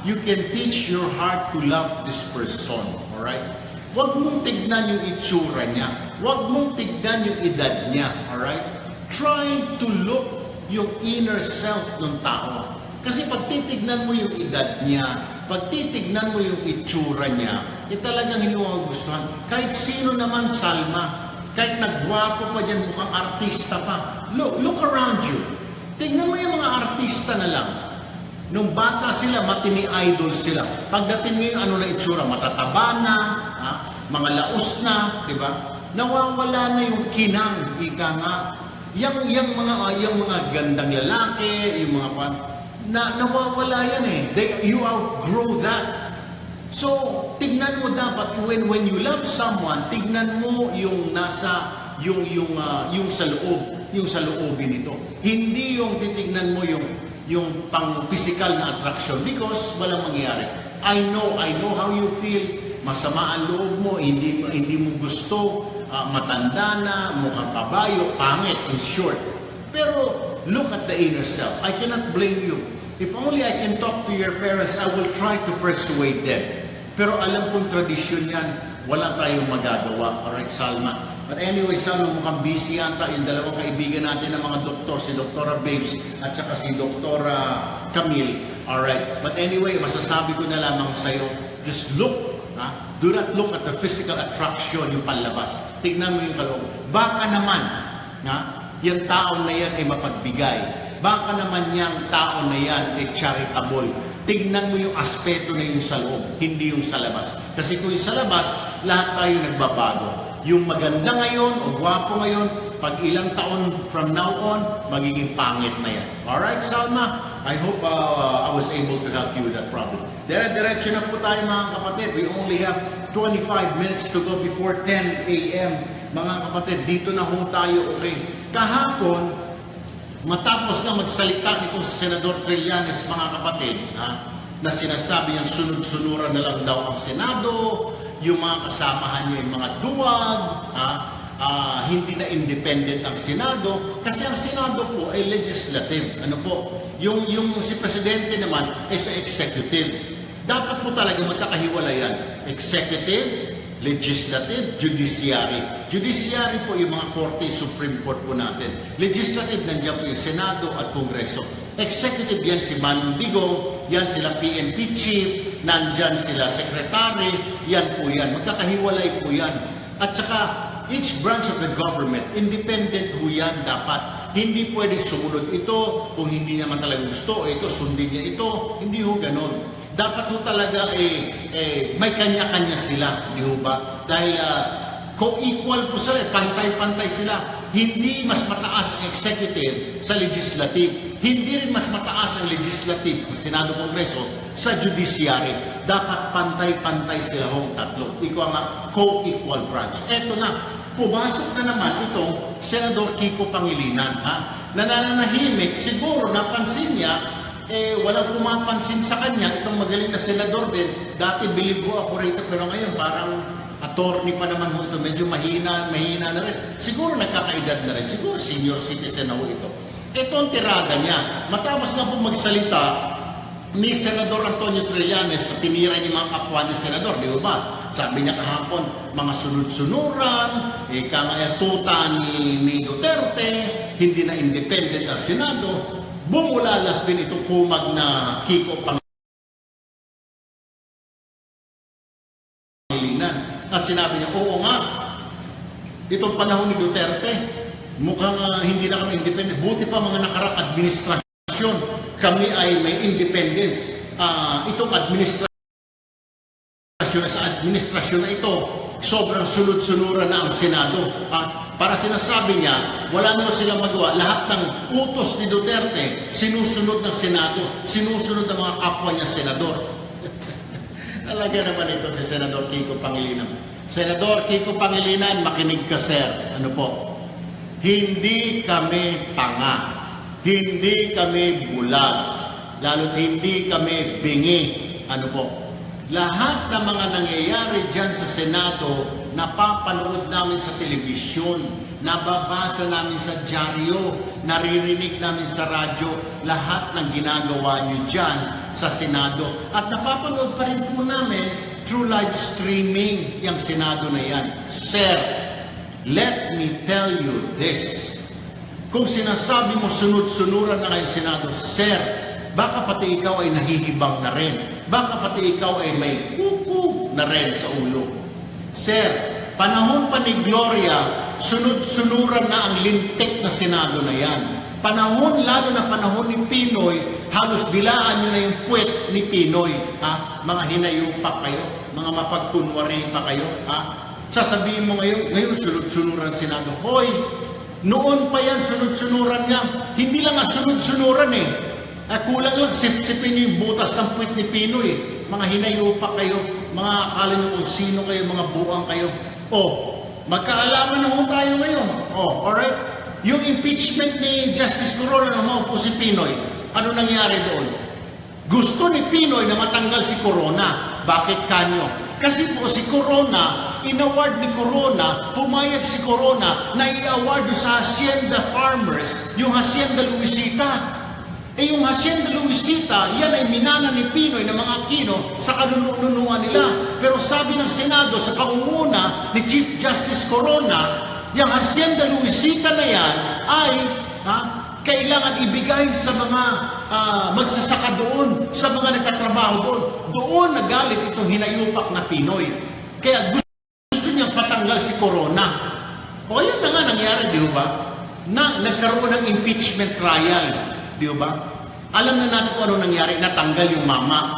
S7: you can teach your heart to love this person, alright? Huwag mong tignan yung itsura niya. Huwag mong tignan yung edad niya, alright? Try to look yung inner self ng tao. Kasi pag titignan mo yung edad niya, pag titignan mo yung itsura niya, talagang hindi mo magustuhan. Kahit sino naman, Salma, kahit nagwapo pa dyan, mukhang artista pa. Look around you. Tignan mo yung mga artista na lang. Nung bata sila, matini idol sila. Pagdating mo yung na itsura, matataba na, mga laos na, di ba? Nawawala na yung kinang, ika nga. Yung mga gandang lalaki, yung mga nawawala yan eh. You outgrow that. So, tignan mo dapat, when you love someone, tignan mo yung nasa, yung sa loob, yung sa loobin nito. Hindi yung titignan mo yung pang-physical na attraction because walang mangyayari. I know how you feel. Masama ang loob mo, hindi mo gusto, matanda na, mukhang kabayo, pangit, in short. Pero look at the inner self. I cannot blame you. If only I can talk to your parents, I will try to persuade them. Pero alam kong tradisyon yan, wala tayong magagawa. Alright, Salma? But anyway, Salma, mukhang busy yata yung dalawang kaibigan natin ng mga doktor, si Dr. Babes at saka si Dr. Camille. Alright, but anyway, masasabi ko na lamang sa'yo, just look, do not look at the physical attraction, yung panlabas. Tignan mo yung kaloob. Baka naman, yung tao na yan ay mapagbigay. Baka naman yung tao na yan ay charitable. Tignan mo yung aspeto na yung sa loob, hindi yung sa labas. Kasi kung yung sa labas, lahat tayo nagbabago. Yung maganda ngayon o gwapo ngayon, pag ilang taon from now on, magiging pangit na yan. Alright, Salma? I hope I was able to help you with that problem. Diretso na po tayo mga kapatid. We only have 25 minutes to go before 10 a.m. Mga kapatid, dito na ho tayo, okay? Kahapon, matapos na magsalita nitong si Senador Trillanes, mga kapatid, na sinasabi niyang sunod-sunuran na lang daw ang Senado, yung mga kasamahan niya yung mga duwag, hindi na independent ang Senado, kasi ang Senado po ay legislative. Ano po? Yung si Presidente naman ay sa executive. Dapat po talaga magkakahiwalayan. Executive, legislative, judiciary. Judiciary po yung mga korte, Supreme Court po natin. Legislative, nandiyan po yung Senado at Kongreso. Executive, yan si Manong Digong, yan sila PNP Chief, nandyan sila Secretary, yan po yan. Magkakahiwalay po yan. At saka, each branch of the government, independent po yan dapat. Hindi pwedeng sumunod ito kung hindi naman talaga gusto, ito, sundin niya ito. Hindi ho ganon. Dapat ho talaga may kanya-kanya sila, di ho ba? Dahil co-equal po sila, pantay-pantay sila. Hindi mas mataas ang executive sa legislative. Hindi rin mas mataas ang legislative, Senado, Kongreso, sa judiciary. Dapat pantay-pantay sila hong tatlo. Ikaw nga, co-equal branch. Eto na, pumasok na naman itong Senador Kiko Pangilinan. Nananahimik, siguro napansin niya, walang pumapansin sa kanya, itong magaling na senador din. Dati bilibo ako rito, pero ngayon parang attorney pa naman ho ito, medyo mahina na rin. Siguro nagkakaedad na rin, siguro senior citizen na ho ito. Ito ang tirada niya. Matapos na po magsalita ni Senador Antonio Trillanes na tinira niya mga kapwa ni Senador, di ba? Sabi niya kahapon, mga sunod-sunuran, tuta ni Duterte, hindi na independent ang Senado. Bumulalas din itong kumag na Kiko Pangilinan. At sinabi niya, oo nga, itong panahon ni Duterte, Mukhang hindi na kami independent. Buti pa mga nakaraang administrasyon, kami ay may independence. Itong administrasyon na ito, sobrang sunod-sunuran na ang Senado. Para sinasabi niya, wala naman silang magawa. Lahat ng utos ni Duterte, sinusunod ng Senado, sinusunod ng mga kapwa niya senador. Talaga naman ito si Senador Kiko Pangilinan. Senador Kiko Pangilinan, makinig ka, sir. Ano po? Hindi kami tanga. Hindi kami bulag. Lalo't hindi kami bingi. Ano po? Lahat ng mga nangyayari dyan sa Senado, napapanood namin sa telebisyon, nababasa namin sa dyaryo, naririnig namin sa radyo, lahat ng ginagawa nyo dyan sa Senado. At napapanood pa rin po namin through live streaming yung Senado na yan. Sir, let me tell you this. Kung sinasabi mo sunod-sunuran na ngayong Senado, sir, baka pati ikaw ay nahihibang na rin. Baka pati ikaw ay may kuku na rin sa ulo. Sir, panahon pa ni Gloria, sunod-sunuran na ang lintik na Senado na yan. Panahon, lalo na panahon ni Pinoy, halos dilaan nyo na yung puwet ni Pinoy. Mga hinayupak kayo, mga mapagkunwari pa kayo. Sasabihin mo ngayon sunod-sunuran Senado. Hoy, noon pa yan, sunod-sunuran nga. Hindi lang nga sunod-sunuran eh. Kulang lang, sip-sipin nyo yung butas ng puwit ni Pinoy. Mga hinayupak kayo, mga akala nyo kung sino kayo, mga buang kayo. Magkaalaman na ho tayo ngayon. Alright? Yung impeachment ni Justice Corona na maupo si Pinoy, ano nangyari doon? Gusto ni Pinoy na matanggal si Corona. Bakit kanyo? Kasi po si Corona, in-award ni Corona, pumayag si Corona na i-award sa Hacienda Farmers, yung Hacienda Luisita. Yung Hacienda Luisita, yan ay minana ni Pinoy ng mga Aquino sa kanunuan nila. Pero sabi ng Senado sa pangunguna ni Chief Justice Corona, yung Hacienda Luisita na yan ay kailangan ibigay sa mga magsasaka doon, sa mga nagtatrabaho doon. Doon nagalit itong hinayupak na Pinoy. Kaya gusto niyang patanggal si Corona. Yan na nga nangyari, di ba? Nagkaroon ng impeachment trial. Di ba? Alam na natin kung ano nangyari, natanggal yung mama.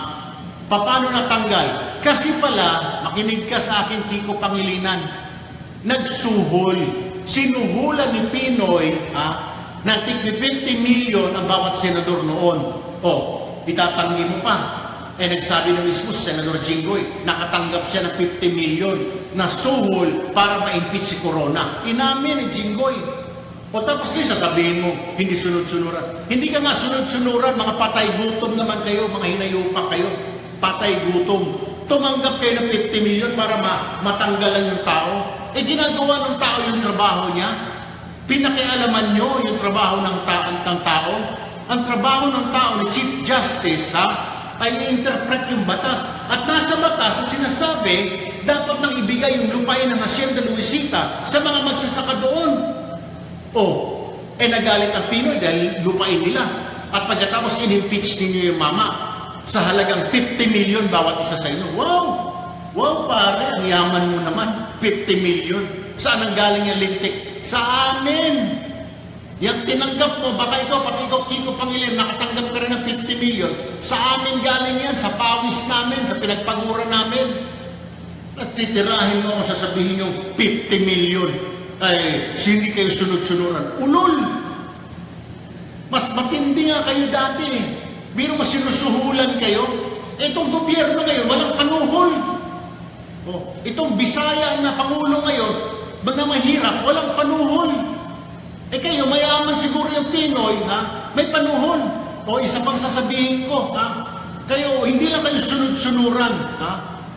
S7: Paano natanggal? Kasi pala, makinig ka sa akin, Kiko Pangilinan, nagsuhol. Sinuhulan ni Pinoy, na tig 50 million ang bawat senador noon. Itatanggi mo pa. Nagsabi na mismo si Senador Jinggoy, nakatanggap siya ng 50 million na suhol para ma-impeach si Corona. Inamin ni Jinggoy. Tapos kayo sasabihin mo, hindi sunod-sunuran. Hindi ka nga sunod-sunuran, mga patay gutom naman kayo, mga hinayupak kayo. Patay gutom. Tumanggap kayo ng 50 million para matanggalan yung tao. Ginagawa ng tao yung trabaho niya. Pinakialaman nyo yung trabaho ng tao. Ang trabaho ng tao ni Chief Justice, ay i-interpret yung batas. At nasa batas na sinasabi, dapat nang ibigay yung lupain ng Hacienda Luisita sa mga magsasaka doon. Nagalit ang Pinoy dahil lupain nila. At pagkatapos in-impeach ninyo yung mama sa halagang 50 million bawat isa sa inyo. Wow, pare, ang yaman mo naman. 50 million. Saan ang galing yung lintik? Sa amin. Yung tinanggap mo, baka ikaw, pati ikaw, Kiko Pangilinan, nakatanggap ka rin ng 50 million. Sa amin galing yan, sa pawis namin, sa pinagpagura namin. At titirahin mo ako, sasabihin nyo, 50 million. Hindi kayo sunod-sunuran. Ulol! Mas matindi nga kayo dati. Biro mas sinusuhulan kayo. Itong gobyerno ngayon, walang panuhol. Itong Bisaya na Pangulo ngayon, na mahirap, walang panuhol. Kayo, mayaman siguro yung Pinoy, may panuhol. Isa pang sasabihin ko, kayo, hindi lang kayo sunod-sunuran,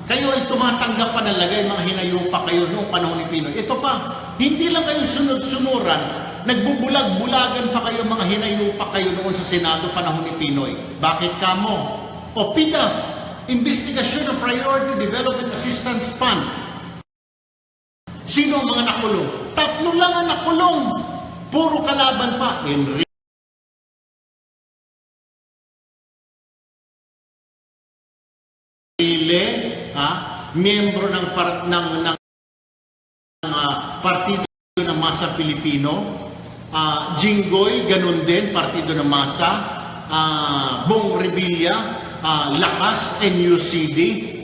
S7: kayo ay tumatanggap pa ng lagay, mga hinayupa kayo noong panahon ni Pinoy. Ito pa, hindi lang kayo sunod-sunuran, nagbubulag-bulagan pa kayo, mga hinayupa kayo noon sa Senado panahon ni Pinoy. Bakit kamo? PDAF, Investigasyon ng Priority Development Assistance Fund. Sino ang mga nakulong? 3 lang ang nakulong. Puro kalaban pa. Enrique miyembro ng partido ng Masa Pilipino, Jinggoy, ganun din, Partido ng Masa, Bong Revilla, Lakas, NUCD.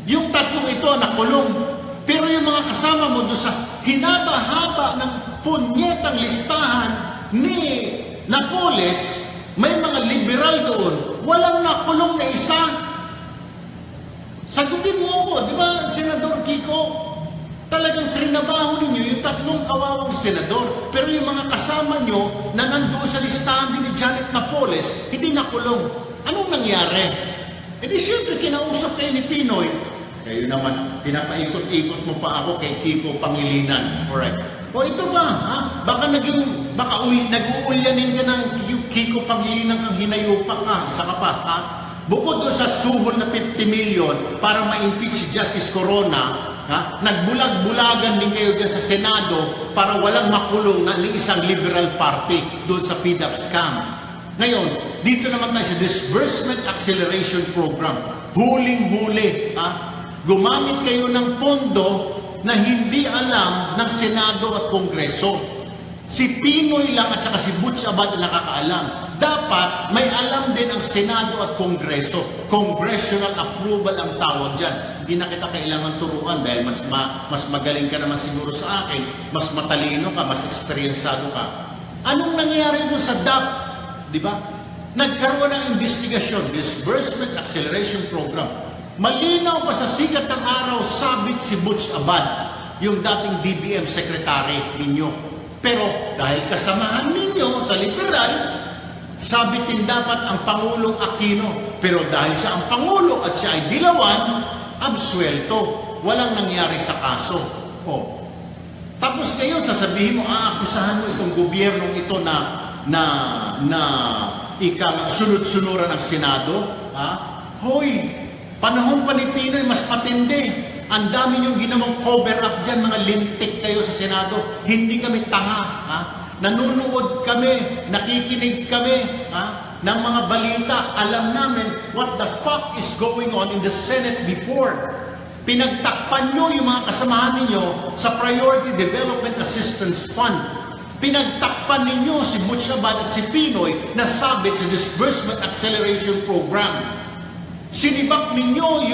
S7: Yung tatlong ito nakulong. Pero yung mga kasama mo doon sa hinaba-haba ng punyetang listahan ni Napoles, may mga liberal doon. Walang nakulong na isa. Sagutin mo ako, di ba, Senador Kiko? Talagang trinabaho ninyo yung tatlong kawawang senador. Pero yung mga kasama nyo na nandoon sa listahan din ni Janet Napoles, hindi nakulong. Anong nangyari? E di syempre, kinausap kayo ni Pinoy. Kayo naman, pinapaikot-ikot mo pa ako kay Kiko Pangilinan. Alright. O ito ba, ha? Baka nag-uulyanin ka ng Kiko Pangilinan kang hinayupak ka. Isa ka pa, ha? Bukod doon sa suhol na 50 million para ma-impeach si Justice Corona, ha? Nagbulag-bulagan din kayo dyan sa Senado para walang makulong ng isang liberal party doon sa PDAP scam. Ngayon, dito naman tayo sa Disbursement Acceleration Program. Huling-huli, ha? Gumamit kayo ng pondo na hindi alam ng Senado at Kongreso. Si Pinoy lang at saka si Butch Abad ang nakakaalam. Dapat may alam din ang Senado at Kongreso. Congressional approval ang tawag dyan. Hindi na kita kailangan turuan dahil mas magaling ka naman siguro sa akin, mas matalino ka, mas eksperyensado ka. Anong nangyayari doon sa DAP? Di ba? Nagkaroon ng investigasyon, Disbursement Acceleration Program. Malinaw pa sa sikat ng araw, sabit si Butch Abad, yung dating DBM Secretary ninyo. Pero dahil kasamahan ninyo sa liberal, sabitin dapat ang Pangulong Aquino. Pero dahil siya ang Pangulo at siya ay dilawan, absuelto. Walang nangyari sa kaso. O. Tapos ngayon, sasabihin mo, aakusahan mo itong gobyernong ito na sunod-sunuran ng Senado. Ha? Hoy, panahon pa ni Pinoy, mas patindi. Ang dami niyong ginawang cover up dyan, mga lintik kayo sa Senado. Hindi kami tanga. Ha? Nanunood kami, nakikinig kami ng mga balita. Alam namin what the fuck is going on in the Senate before. Pinagtakpan nyo yung mga kasamahan ninyo sa Priority Development Assistance Fund. Pinagtakpan ninyo si Butch Abad at si Pinoy na sabit sa Disbursement Acceleration Program. Sinibak ninyo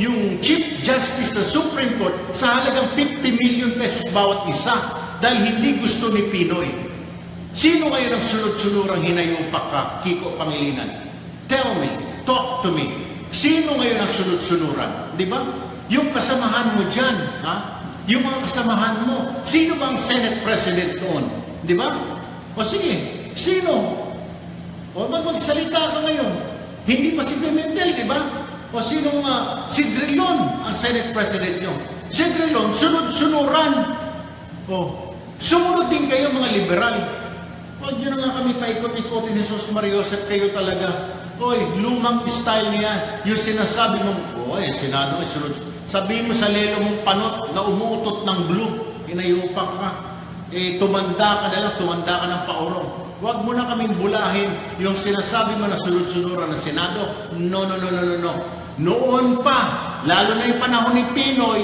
S7: yung Chief Justice ng Supreme Court sa halagang 50 million pesos bawat isa dahil hindi gusto ni Pinoy. Sino ngayon ang sunod-sunurang hinayupak ka, Kiko Pangilinan? Tell me, talk to me. Sino ngayon ang sunod-sunuran? Di ba? Yung kasamahan mo dyan, ha? Yung mga kasamahan mo. Sino bang Senate President noon? Di ba? O sige, sino? O magsalita ka ngayon. Hindi pa si Pimentel, di ba? O sinong si Drilon ang Senate President nyo? Si Drilon, sunod-sunuran. O, sumunod din kayo mga liberal. Huwag nyo na nga kami paikot-ikotin ni Jesus Mariosep, kayo talaga. Oy, lumang style niya. Yung sinasabi mong, oy, Senado, sunod. Sabihin mo sa lelo mong panot na umuutot ng blue, inayupak ka. Tumanda ka na lang, tumanda ka ng paurong. Huwag mo na kaming bulahin yung sinasabi mo na sunod-sunuran ng Senado. No. Noon pa, lalo na yung panahon ni Pinoy,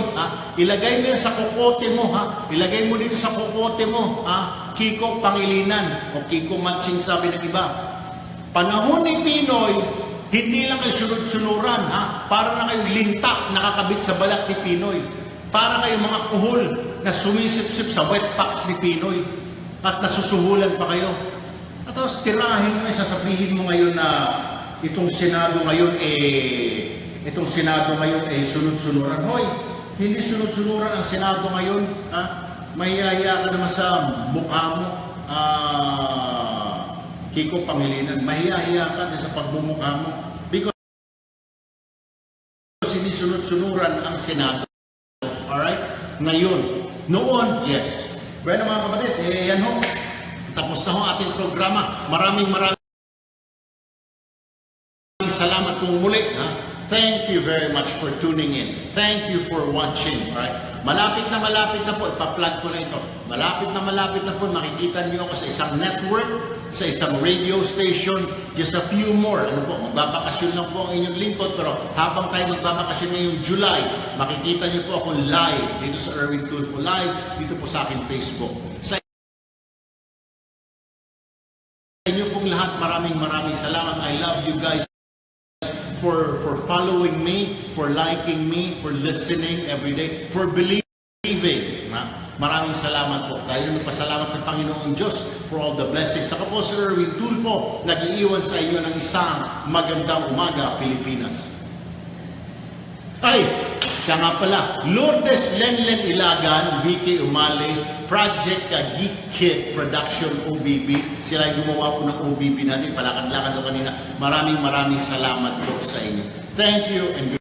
S7: ilagay mo yan sa kukote mo, ilagay mo dito sa kukote mo, Kiko Pangilinan, o Kiko Matsing sabi ng iba. Panahon ni Pinoy, hindi lang kayo sunod-sunuran, para na kayong linta nakakabit sa balat ni Pinoy. Para kayong mga kuhol na sumisip-sip sa wetpacks ni Pinoy at nasusuhulan pa kayo. At tapos tirahin mo, sasabihin mo ngayon na itong Senado ngayon sunod-sunuran. Hoy, hindi sunod-sunuran ang Senado ngayon. Mahiyaya ka naman sa mukha mo, Kiko Pangilinan. Mahiya ka sa pagbumukha mo. Because hindi sunod-sunuran ang Senado. Alright? Ngayon. Noon, yes. Bueno mga kapatid, yan ho. Tapos na ho ating programa. Maraming salamat po muli. Thank you very much for tuning in. Thank you for watching. Alright? Malapit na po. Ipa-plug ko na ito. Malapit na po. Makikita niyo ako sa isang network, sa isang radio station, just a few more. Ano po, magbabakasyon lang po ang inyong lingkod. Pero habang tayo magbabakasyon ngayong July, makikita niyo po ako live dito sa Erwin Tulfo Live, dito po sa aking Facebook. Sa maraming salamat. I love you guys for following me, for liking me, for listening every day, for believing. Maraming salamat po. Tayo nagpasalamat sa Panginoong Diyos for all the blessings. Saka po, Sir Erwin Tulfo, nag-iiwan sa inyo ng isang magandang umaga, Pilipinas. Ay, siya nga pala, Lourdes Lenlen Ilagan, Vicky Umali, Project Geek Kit Production OBB. Sila ay gumawa po ng OBB natin. Palakad-lakad ko kanina. Maraming salamat po sa inyo. Thank you and good